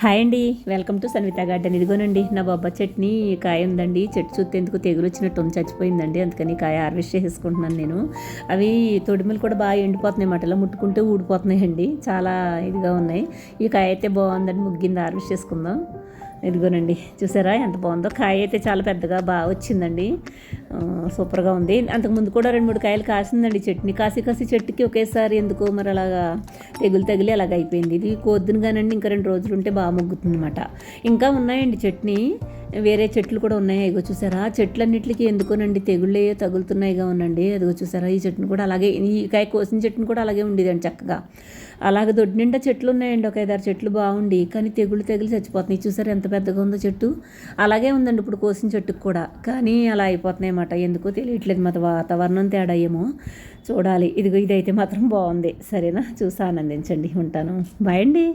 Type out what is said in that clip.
Hi అండి, welcome to Sanvitha garden. ఇదిగోనండి నా బొబ్బ చట్నీ కాయ ఉందండి. చెట్టు చూస్తే ఎందుకు తెగులు వచ్చినట్టు ఉంది, చచ్చిపోయిందండి. అందుకని కాయ హార్వెస్ట్ చేసేసుకుంటున్నాను నేను. అవి తొడిమలు కూడా బాగా ఎండిపోతున్నాయి అన్నమాట, ఇలా ముట్టుకుంటే ఊడిపోతున్నాయండి. చాలా ఇదిగా ఉన్నాయి. ఈ కాయ అయితే బాగుందండి, ముగ్గింది. హార్వెస్ట్ చేసుకుందాం. ఇదిగోనండి, చూసారా ఎంత బాగుందో. కాయ అయితే చాలా పెద్దగా బాగా వచ్చిందండి, సూపర్గా ఉంది. అంతకుముందు కూడా 2-3 కాయలు కాసిందండి చట్నీ. కాసి చెట్టుకి ఒకేసారి ఎందుకో మరి అలాగా తగిలి అలాగ అయిపోయింది. ఇది కోద్దును కానండి, ఇంకా 2 రోజులు ఉంటే బాగా ముగ్గుతుంది అనమాట. ఇంకా ఉన్నాయండి చట్నీ, వేరే చెట్లు కూడా ఉన్నాయి. ఇగో చూసారా, చెట్లన్నిటికి ఎందుకోనండి తెగుళ్ళే తగులుతున్నాయిగా ఉండండి. అదిగో చూసారా, ఈ చెట్టును కూడా అలాగే, ఈ కాయ కోసిన చెట్టును కూడా అలాగే ఉండేదండి చక్కగా. అలాగే దొడ్డి నిండా చెట్లు ఉన్నాయండి, ఒక 5-6 చెట్లు బాగుండి, కానీ తెగులు చచ్చిపోతున్నాయి. చూసారా ఎంత పెద్దగా ఉందో చెట్టు. అలాగే ఉందండి ఇప్పుడు కోసిన చెట్టుకు కూడా, కానీ అలా అయిపోతున్నాయి అన్నమాట. ఎందుకో తెలియట్లేదు, మన వాతావరణం తేడా ఏమో చూడాలి. ఇదిగో ఇదైతే మాత్రం బాగుంది. సరేనా, చూసి ఆనందించండి. ఉంటాను, బాయ్ అండి.